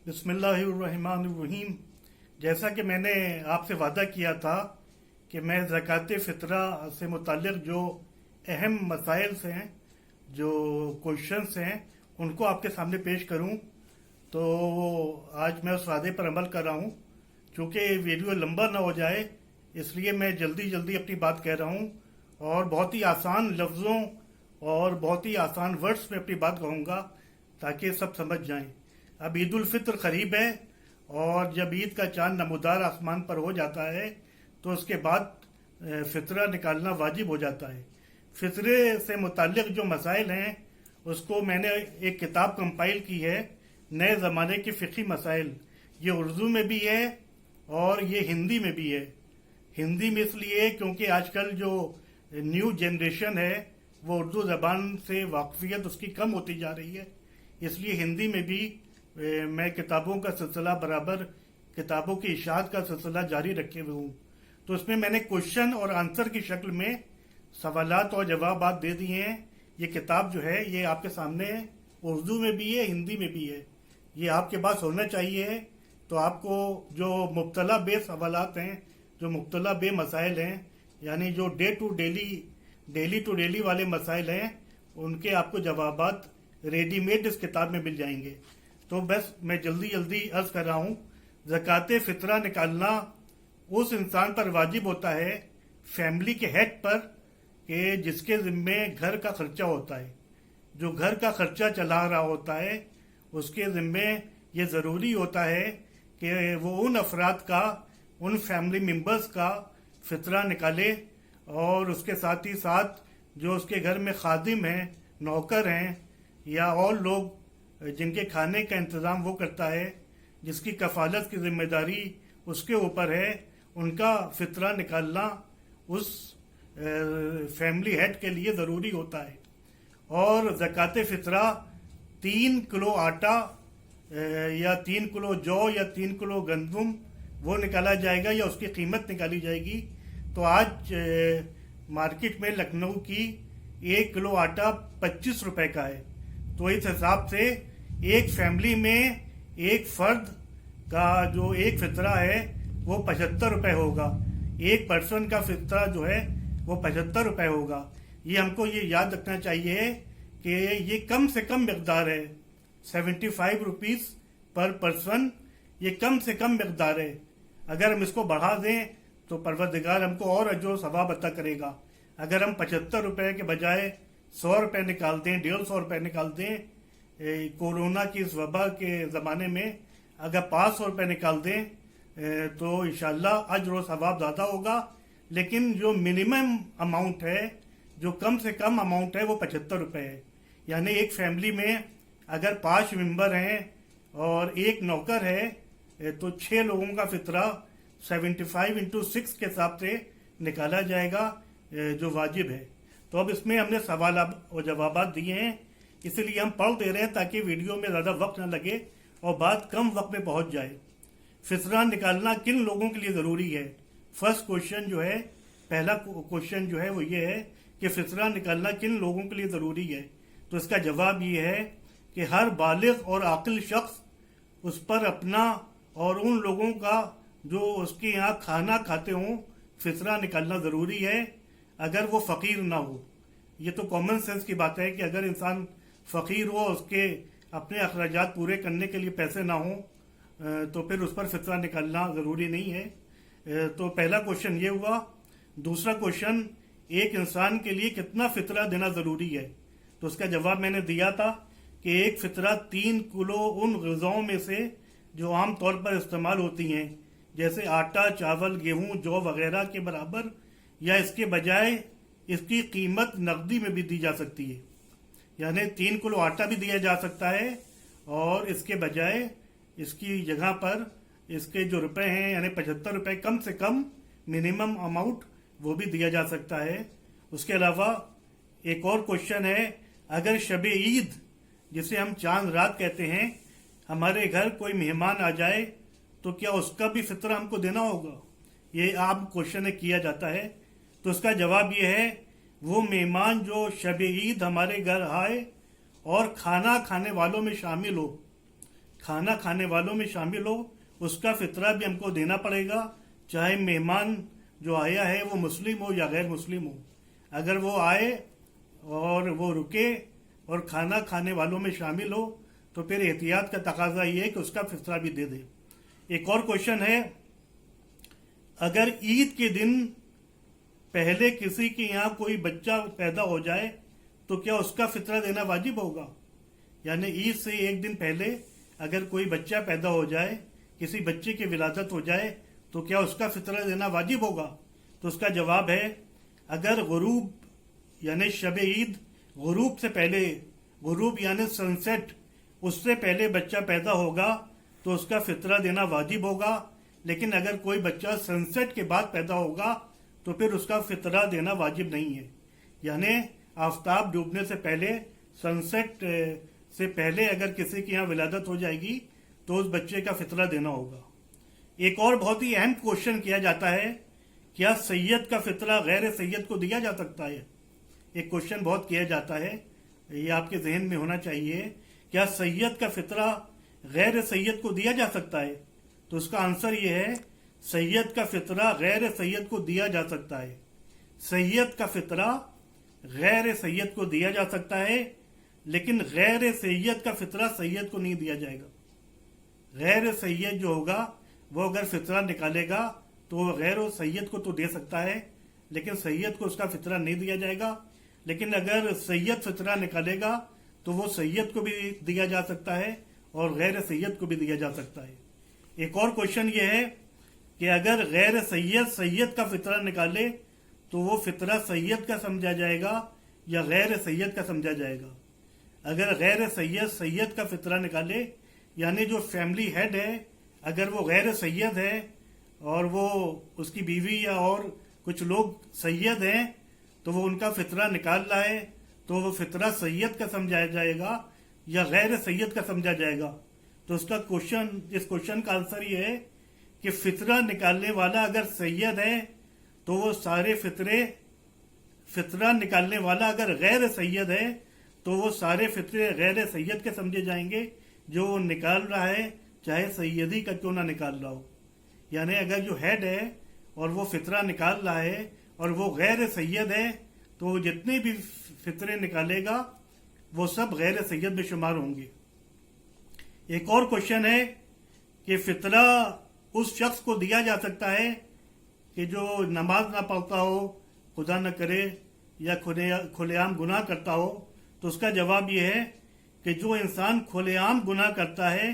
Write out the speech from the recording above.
बिस्मिल्लाहिर्रहमानिर्रहीम। जैसा कि मैंने आपसे वादा किया था कि मैं ज़कात फ़ितरा से मुताल्लिक़ जो अहम मसाइल हैं, जो क्वेश्चंस हैं, उनको आपके सामने पेश करूं, तो आज मैं उस वादे पर अमल कर रहा हूं। चूँकि वीडियो लंबा ना हो जाए, इसलिए मैं जल्दी जल्दी अपनी बात कह रहा हूं और बहुत ही आसान लफ्ज़ों और बहुत ही आसान वर्ड्स में अपनी बात कहूँगा ताकि सब समझ जाएं। अब ईद उल फित्र करीब है और जब ईद का चांद नमूदार आसमान पर हो जाता है तो उसके बाद फितरा निकालना वाजिब हो जाता है। फितरे से मुताल्लिक़ जो मसाइल हैं उसको मैंने एक किताब कंपाइल की है, नए ज़माने के फ़िक़ही मसाइल। ये उर्दू में भी है और ये हिंदी में भी है। हिंदी में इसलिए क्योंकि आजकल जो न्यू जनरेशन है वो उर्दू ज़बान से वाकफियत उसकी कम होती जा रही है, इसलिए हिंदी में भी मैं किताबों का सिलसिला बराबर किताबों की इशाअत का सिलसिला जारी रखे हुए हूँ। तो इसमें मैंने क्वेश्चन और आंसर की शक्ल में सवालात और जवाबात दे दिए हैं। ये किताब जो है ये आपके सामने है, उर्दू में भी है, हिंदी में भी है। ये आपके पास होना चाहिए। तो आपको जो मुब्तला बे सवालात हैं, जो मुब्तला बे मसाइल हैं, यानी जो डेली टू डेली वाले मसाइल हैं, उनके आपको जवाबात रेडीमेड इस किताब में मिल जाएंगे। तो बस मैं जल्दी जल्दी अर्ज कर रहा हूँ। ज़कात फ़ितरा निकालना उस इंसान पर वाजिब होता है, फैमिली के हेड पर, कि जिसके ज़िम्मे घर का खर्चा होता है। जो घर का खर्चा चला रहा होता है उसके ज़िम्मे ये ज़रूरी होता है कि वो उन अफराद का, उन फैमिली मेम्बर्स का फ़ितरा निकाले और उसके साथ ही साथ जो उसके घर में खादिम हैं, नौकर हैं या और लोग जिनके खाने का इंतज़ाम वो करता है, जिसकी कफालत की जिम्मेदारी उसके ऊपर है, उनका फ़ितरा निकालना उस फैमिली हेड के लिए ज़रूरी होता है। और ज़कात फ़ितरा 3 किलो आटा या 3 किलो जौ या 3 किलो गंदम वो निकाला जाएगा या उसकी कीमत निकाली जाएगी। तो आज मार्केट में लखनऊ की 1 किलो आटा 25 रुपए का है। तो इस हिसाब से एक फैमिली में एक फर्द का जो एक फितरा है वो 75 रुपए होगा। एक पर्सन का फितरा जो है वो 75 रुपए होगा। ये हमको ये याद रखना चाहिए कि ये कम से कम मकदार है, 75 रुपीज़ पर पर्सन। ये कम से कम मकदार है। अगर हम इसको बढ़ा दें तो परवरदिगार हमको और अजर सवाब अता करेगा। अगर हम 75 रुपए के बजाय 100 रुपये निकाल दें, 150 रुपये निकाल दें, कोरोना की इस वबा के ज़माने में अगर 500 रुपये निकाल दें तो इंशाल्लाह अजर व सवाब ज़्यादा होगा। लेकिन जो मिनिमम अमाउंट है, जो कम से कम अमाउंट है, वो 75 रुपये है। यानी एक फैमिली में अगर 5 मेंबर हैं और एक नौकर है तो 6 लोगों का फितरा 75 इंटू 6 के हिसाब से निकाला जाएगा जो वाजिब है। तो अब इसमें हमने सवाल और जवाबात दिए हैं, इसलिए हम पढ़ दे रहे हैं ताकि वीडियो में ज़्यादा वक्त न लगे और बात कम वक्त में पहुंच जाए। फितरा निकालना किन लोगों के लिए ज़रूरी है? फर्स्ट क्वेश्चन जो है, पहला क्वेश्चन जो है वो ये है कि फितरा निकालना किन लोगों के लिए ज़रूरी है। तो इसका जवाब ये है कि हर बालिग और आकिल शख्स उस पर अपना और उन लोगों का जो उसके यहाँ खाना खाते हों फितरा निकालना ज़रूरी है, अगर वो फ़कीर ना हो। ये तो कॉमन सेंस की बात है कि अगर इंसान फ़कीर हो, उसके अपने अखराजात पूरे करने के लिए पैसे ना हों, तो फिर उस पर फितरा निकालना ज़रूरी नहीं है। तो पहला क्वेश्चन ये हुआ। दूसरा क्वेश्चन, एक इंसान के लिए कितना फितरा देना ज़रूरी है? तो उसका जवाब मैंने दिया था कि एक फितरा 3 किलो उन ग़िज़ाओं में से जो आम तौर पर इस्तेमाल होती हैं, जैसे आटा, चावल, गेहूँ, जौ वगैरह के बराबर, या इसके बजाय इसकी कीमत नकदी में भी दी जा सकती है। यानी 3 किलो आटा भी दिया जा सकता है और इसके बजाय इसकी जगह पर इसके जो रुपए हैं यानी 75 रुपये कम से कम मिनिमम अमाउंट वो भी दिया जा सकता है। उसके अलावा एक और क्वेश्चन है, अगर शब ईद, जिसे हम चांद रात कहते हैं, हमारे घर कोई मेहमान आ जाए तो क्या उसका भी फितरा हमको देना होगा? ये आम क्वेश्चन किया जाता है। तो उसका जवाब ये है, वो मेहमान जो शब ईद हमारे घर आए और खाना खाने वालों में शामिल हो, کھانا کھانے والوں میں شامل ہو، اس کا فطرہ بھی ہم کو دینا پڑے گا، چاہے مہمان جو آیا ہے وہ مسلم ہو یا غیر مسلم ہو۔ اگر وہ آئے اور وہ رکے اور کھانا کھانے والوں میں شامل ہو تو پھر احتیاط کا تقاضا یہ ہے کہ اس کا فطرہ بھی دے دے۔ ایک اور کوشچن ہے، اگر عید کے دن پہلے کسی کے یہاں کوئی بچہ پیدا ہو جائے تو کیا اس کا فطرہ دینا واجب ہوگا؟ یعنی عید سے ایک دن پہلے اگر کوئی بچہ پیدا ہو جائے، کسی بچے کی ولادت ہو جائے تو کیا اس کا فطرہ دینا واجب ہوگا؟ تو اس کا جواب ہے، اگر غروب یعنی شب عید غروب سے پہلے، غروب یعنی سن سیٹ، اس سے پہلے بچہ پیدا ہوگا تو اس کا فطرہ دینا واجب ہوگا، لیکن اگر کوئی بچہ سن سیٹ کے بعد پیدا ہوگا تو پھر اس کا فطرہ دینا واجب نہیں ہے۔ یعنی آفتاب ڈوبنے سے پہلے، سن سیٹ سے پہلے اگر کسی کے یہاں ولادت ہو جائے گی تو اس بچے کا فطرہ دینا ہوگا۔ ایک اور بہت ہی اہم کوشچن کیا جاتا ہے، کیا سید کا فطرہ غیر سید کو دیا جا سکتا ہے؟ ایک کوشچن بہت کیا جاتا ہے، یہ آپ کے ذہن میں ہونا چاہیے، کیا سید کا فطرہ غیر سید کو دیا جا سکتا ہے؟ تو اس کا آنسر یہ ہے، سید کا فطرہ غیر سید کو دیا جا سکتا ہے۔ سید کا فطرہ غیر سید کو دیا جا سکتا ہے، لیکن غیر سید کا فطرہ سید کو نہیں دیا جائے گا۔ غیر سید جو ہوگا وہ اگر فطرہ نکالے گا تو وہ غیر و سید کو تو دے سکتا ہے، لیکن سید کو اس کا فطرہ نہیں دیا جائے گا۔ لیکن اگر سید فطرہ نکالے گا تو وہ سید کو بھی دیا جا سکتا ہے اور غیر سید کو بھی دیا جا سکتا ہے۔ ایک اور کوشچن یہ ہے کہ اگر غیر سید سید کا فطرہ نکالے تو وہ فطرہ سید کا سمجھا جائے گا یا غیر سید کا سمجھا جائے گا؟ اگر غیر سید سید کا فطرہ نکالے، یعنی جو فیملی ہیڈ ہے اگر وہ غیر سید ہے اور وہ اس کی بیوی یا اور کچھ لوگ سید ہیں تو وہ ان کا فطرہ نکال رہا ہے، تو وہ فطرہ سید کا سمجھایا جائے گا یا غیر سید کا سمجھا جائے گا؟ تو اس کوشچن کا آنسر یہ ہے کہ فطرہ نکالنے والا اگر سید ہے تو وہ سارے فطرہ نکالنے والا اگر غیر سید ہے تو وہ سارے فطرے غیر سید کے سمجھے جائیں گے جو وہ نکال رہا ہے، چاہے سیدی کا کیوں نہ نکال رہا ہو۔ یعنی اگر جو ہیڈ ہے اور وہ فطرہ نکال رہا ہے اور وہ غیر سید ہے تو وہ جتنے بھی فطرے نکالے گا وہ سب غیر سید میں شمار ہوں گے۔ ایک اور کوشچن ہے کہ فطرہ اس شخص کو دیا جا سکتا ہے کہ جو نماز نہ پڑھتا ہو، خدا نہ کرے، یا کھلے عام گناہ کرتا ہو؟ تو اس کا جواب یہ ہے کہ جو انسان کھلے عام گناہ کرتا ہے